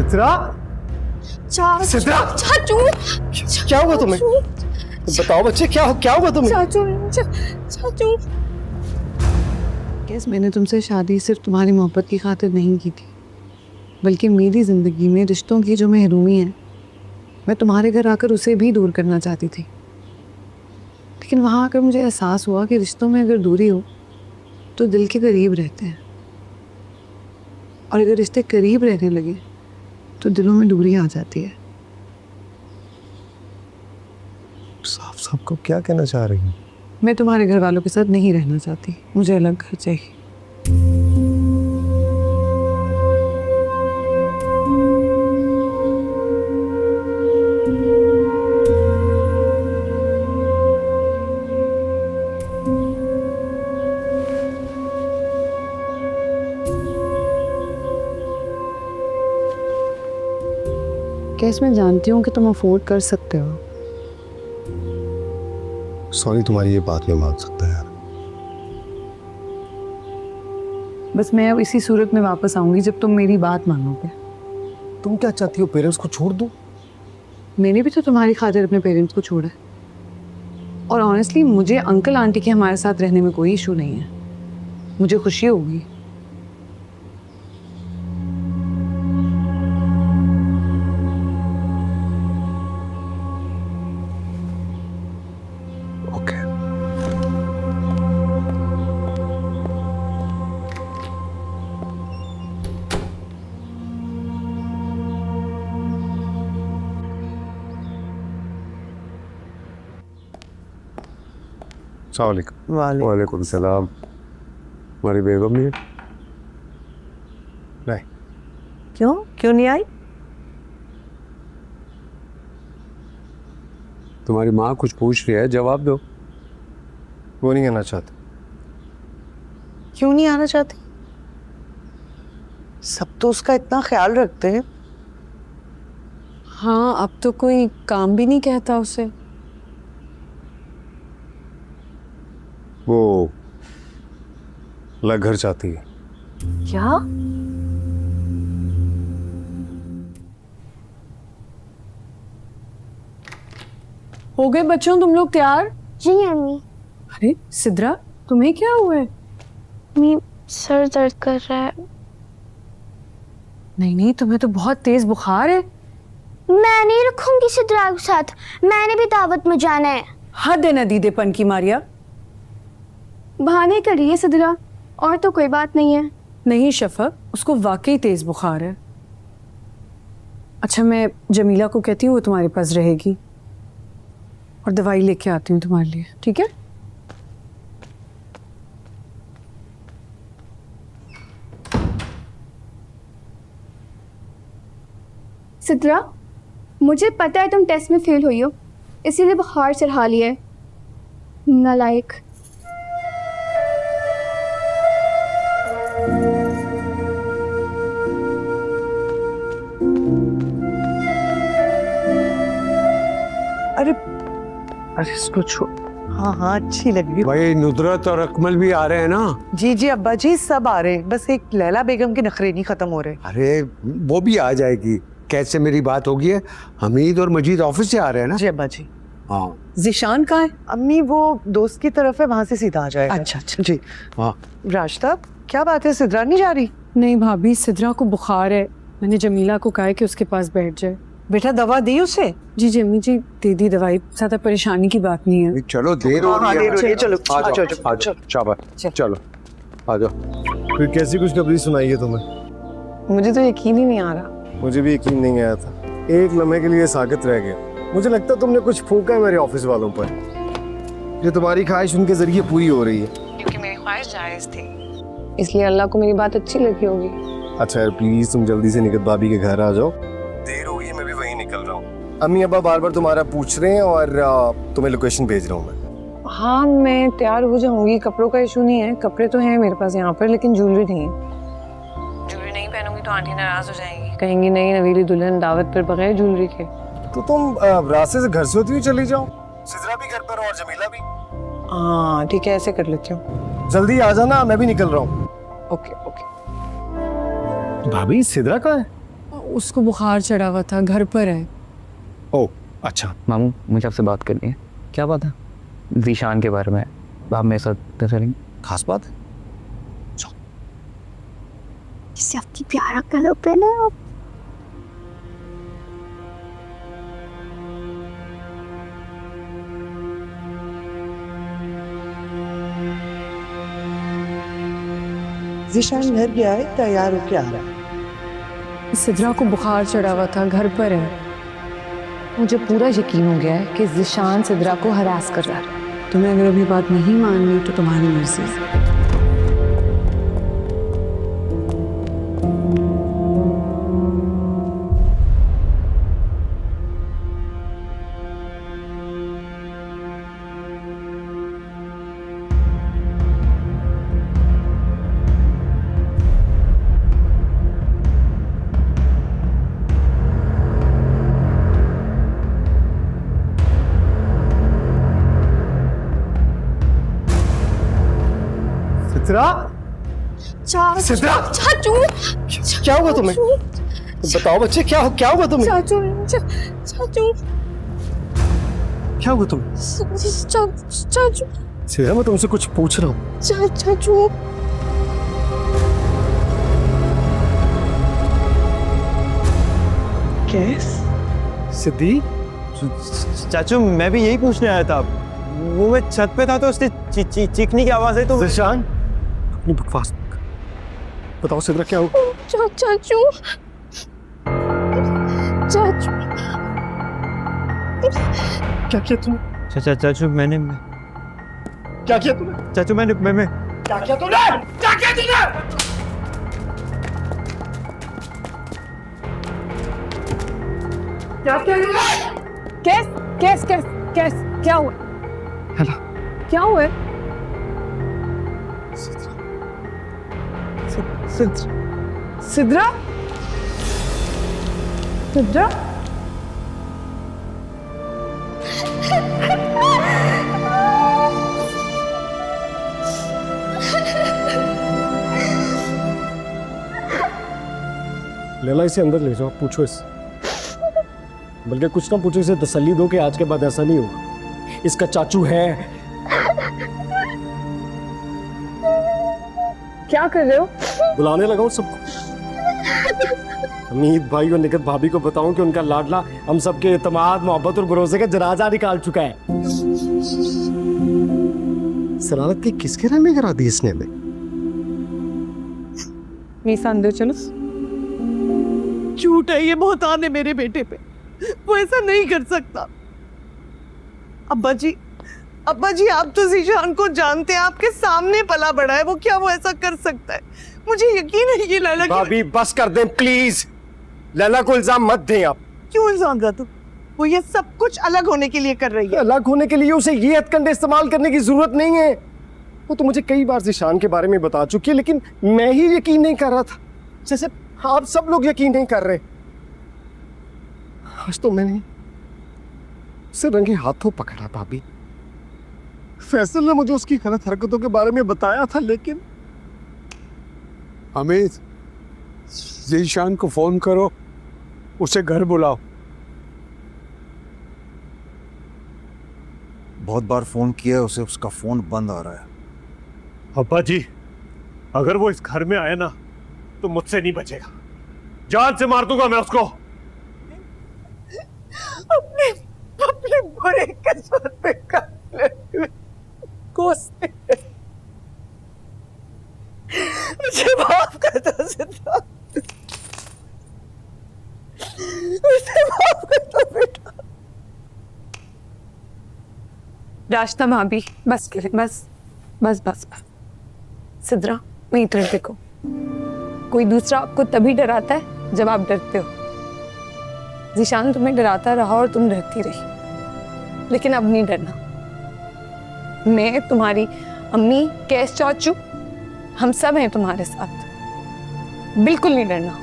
सिद्रा, सिद्रा, चाचू, क्या हुआ तुम्हें? बताओ बच्चे, क्या हुआ तुम्हें? चाचू। कैस, मैंने तुमसे शादी सिर्फ तुम्हारी मोहब्बत की खातिर नहीं की थी, बल्कि मेरी ज़िंदगी में रिश्तों की जो महरूमी है, मैं तुम्हारे घर आकर उसे भी दूर करना चाहती थी। लेकिन वहाँ आकर मुझे एहसास हुआ कि रिश्तों में अगर दूरी हो तो दिल के करीब रहते हैं, और अगर रिश्ते करीब रहने लगे तो दिलों में दूरी आ जाती है। साफ साफ को क्या कहना चाह रही है? मैं तुम्हारे घर वालों के साथ नहीं रहना चाहती, मुझे अलग घर चाहिए। कैस, मैं जानती हूँ कि तुम अफोर्ड कर सकते हो। सॉरी, तुम्हारी ये बात नहीं मान सकता यार। बस मैं अब इसी सूरत में वापस आऊंगी जब तुम मेरी बात मानोगे। तुम क्या चाहती हो, पेरेंट्स को छोड़ दूं? मैंने भी तो तुम्हारी खातिर अपने पेरेंट्स को छोड़ा है, और ऑनेस्टली मुझे अंकल आंटी के हमारे साथ रहने में कोई इशू नहीं है, मुझे खुशी होगी। ओके। अस्सलामुअलैकुम। वालेकुम सलाम। हमारी बेगम नहीं है? नहीं। क्यों नहीं आई? तुम्हारी माँ कुछ पूछ रही है, जवाब दो। वो नहीं आना चाहते। क्यों नहीं आना चाहती? सब तो उसका इतना ख्याल रखते हैं। हाँ, अब तो कोई काम भी नहीं कहता उसे। वो अलग घर चाहती है। क्या? हो गए बच्चों तुम लोग तैयार? जी अम्मी। अरे सिद्रा, तुम्हें क्या हुआ है? अम्मी, सर दर्द कर रहा है। नहीं, तुम्हें तो बहुत तेज बुखार है। मैं नहीं रखूंगी सिद्रा के साथ, मैंने भी दावत में जाना है। हद है ना दीदेपन की मारिया। बहाने कर रही है सिद्रा, और तो कोई बात नहीं है। नहीं शफक, उसको वाकई तेज बुखार है। अच्छा, मैं जमीला को कहती हूँ वो तुम्हारे पास रहेगी, और दवाई लेके आती हूँ तुम्हारे लिए, ठीक है? सिद्रा, मुझे पता है तुम टेस्ट में फेल हुई हो, इसीलिए बुखार चढ़ा लिया है। नालायक। अरे इसको छोड़। हाँ, अच्छी लग रही है। भाई नुदरत और अकमल भी आ रहे हैं ना? जी अब्बा जी, सब आ रहे हैं, बस एक लैला बेगम के नखरे नहीं खत्म हो रहे। अरे वो भी आ जाएगी। कैसे मेरी बात होगी है? हमीद और मजीद ऑफिस से आ रहे हैं ना? जी अब्बा जी। हाँ। जिशान कहाँ है? अम्मी वो दोस्त की तरफ है, वहां से सीधा आ जाएगा। अच्छा। जी। हाँ। राश्ता, क्या बात है, सिद्रा नहीं जा रही? नहीं भाभी, सिद्रा को बुखार है। मैंने जमीला को कहा है कि उसके पास बैठ जाए। बेटा दवा दी उसे? जी अम्मी जी, दे दी दवाई, ज्यादा परेशानी की बात नहीं है। चलो, देर हो रही है। चलो आ जाओ, शाबाश, चलो आ जाओ। फिर कैसी खुशखबरी सुनाई है तुम्हें? मुझे तो यकीन ही नहीं आ रहा। मुझे भी यकीन नहीं आया था, एक लम्हे के लिए साकित रह गया। मुझे लगता तुमने कुछ फूंका है मेरे ऑफिस वालों पर। जो तुम्हारी ख्वाहिश उनके जरिए पूरी हो रही है। क्योंकि मेरी ख्वाहिश जायज थी, इसलिए अल्लाह को मेरी बात अच्छी लगी होगी। अच्छा यार, प्लीज तुम जल्दी से निकत भाभी के घर आ जाओ, देर हो गई, मैं भी वहीं निकल रहा हूँ। अम्मी अब्बा बार बार तुम्हारा पूछ रहे हैं, और तुम्हें लोकेशन भेज रहा हूँ मैं। हाँ, मैं तैयार हो जाऊंगी, कपड़ों का इशू नहीं है। कपड़े तो हैं मेरे पास यहाँ पर, लेकिन ज्वेलरी नहीं है। ज्वेलरी नहीं पहनूंगी तो आंटी नाराज हो जाएंगी, कहेंगी नहीं नवीली दुल्हन दावत पर बगैर ज्वेलरी के। तो तुम रास्ते से घर से होती हुई चली जाओ, सिद्रा भी घर पर और जमीला भी। हाँ ठीक है, ऐसे कर लेती हूँ। जल्दी आ जाना, मैं भी निकल रहा हूँ। ओके। भाभी सिद्रा कहाँ है? उसको बुखार चढ़ा हुआ था, घर पर है। ओ अच्छा। मामू मुझे आपसे बात करनी है। क्या बात है? जीशान के बारे में। आप मेरे साथ चलेंगे? खास बात है? इससे आपकी प्यारा कलर पहना है आप। जिशान घर गया है, तैयार होके आ रहा है। सिद्रा को बुखार चढ़ा हुआ था, घर पर है। मुझे पूरा यकीन हो गया है कि जिशान सिद्रा को हरास कर रहा है। तुम्हें अगर अभी बात नहीं माननी तो तुम्हारी मर्जी। सिद्रा, सिद्रा! चाचू क्या हुआ तुम्हें? बताओ बच्चे, क्या हुआ तुम्हें? चाचू चाचू क्या हुआ तुम्हें? चाचू सिद्रा, मैं तुमसे कुछ पूछ रहा हूँ। चाचू कैस? सिद्धि, चाचू मैं भी यही पूछने आया था। वो मैं छत पे था तो उसने चीखने की आवाज आई तो जिशान, अपनी बकवास मत कर। बताओ सिद्रा, क्या हुआ? चाचू चाचू क्या किया तूने? चाचू मैंने क्या किया तूने? चाचू मैंने मैं क्या किया तूने? क्या किया तूने? कैस कैस कैस कैस क्या हुआ? हेलो। क्या हुआ? सिद्रा सिद्रा लैला, इसे अंदर ले जाओ, पूछो इससे। बल्कि कुछ ना पूछो, इसे तसल्ली दो कि आज के बाद ऐसा नहीं होगा। इसका चाचू है। क्या कर रहे हो? बुलाने लगा हूं सबको। अमीत भाई और निकत भाभी को बताऊं कि उनका लाडला हम सबके इत्मीनान, मोहब्बत और भरोसे का जनाजा निकाल चुका है। शरारत की किसके रहने करा दी इसने हमें? मीसा अंदर चलो। झूठ है ये, बहुतान है मेरे बेटे पे। वो ऐसा नहीं कर सकता। अब्बा जी आप तो जीशान को जानते हैं, आपके सामने पला बड़ा है। वो ऐसा कर सकता है? मुझे यकीन है ये लैला की। भाभी बस कर दें प्लीज। लैला को इल्जाम मत दें आप। क्यों इल्जाम था तुम? वो ये सब कुछ अलग होने के लिए कर रही है। अलग होने के लिए उसे ये हथकंडे इस्तेमाल करने की जरूरत नहीं है। वो तो मुझे कई बार जिशान के बारे में बता चुकी है, लेकिन मैं ही यकीन नहीं कर रहा था, जैसे आप सब लोग यकीन नहीं कर रहे। आज तो मैंने उसे रंगे हाथों पकड़ा भाभी। फैसल ने मुझे उसकी गलत हरकतों के बारे में बताया था, लेकिन अमित, जीशान को फोन करो, उसे घर बुलाओ। बहुत बार फोन किया है उसे, उसका फोन बंद आ रहा है। अब्बा जी, अगर वो इस घर में आए ना तो मुझसे नहीं बचेगा। जान से मार दूंगा मैं उसको। अपने बुरे किस्मत पे कर कोसते। मुझे माफ कर दो सिद्रा, मुझे माफ कर दो बेटा। रास्ता भाभी, बस करें, बस बस बस। सिद्रा वहीं तरफ देखो। कोई दूसरा आपको तभी डराता है जब आप डरते हो। जीशान तुम्हें डराता रहा और तुम डरती रही, लेकिन अब नहीं डरना। मैं, तुम्हारी अम्मी, कैस चाचू, हम सब हैं तुम्हारे साथ। बिल्कुल नहीं डरना।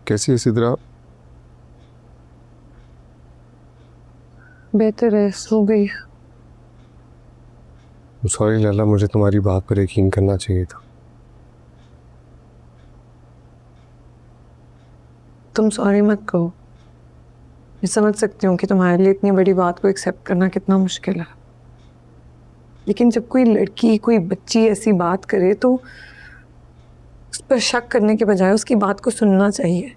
कैसी है सिद्रा? बेहतर है, सो गई। सॉरी लैला, मुझे तुम्हारी बात पर यकीन करना चाहिए था। तुम सॉरी मत कहो। मैं समझ सकती हूँ कि तुम्हारे लिए इतनी बड़ी बात को एक्सेप्ट करना कितना मुश्किल है, लेकिन जब कोई लड़की, कोई बच्ची ऐसी बात करे तो उस पर शक करने के बजाय उसकी बात को सुनना चाहिए।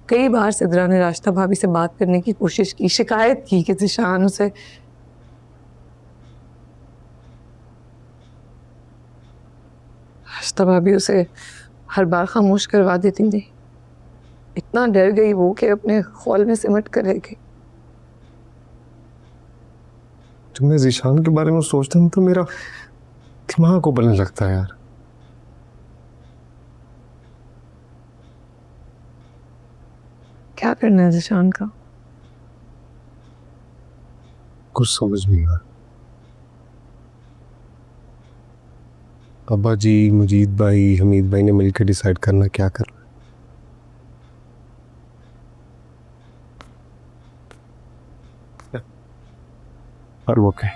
कई बार सिद्रा ने राशिदा भाभी से बात करने की कोशिश की, शिकायत की कि ज़ीशान उसे राशिदा भाभी उसे हर बार खामोश करवा देती थी। इतना डर गई वो कि अपने खौल में सिमट कर रह गई। जब मैं ज़ीशान के बारे में सोचता हूँ तो मेरा दिमाग उबलने लगता है यार। क्या करना है ज़ीशान का? कुछ समझ नहीं आ रहा। अब्बा जी, मजीद भाई, हमीद भाई ने मिलकर डिसाइड करना क्या करना है। और वो क्या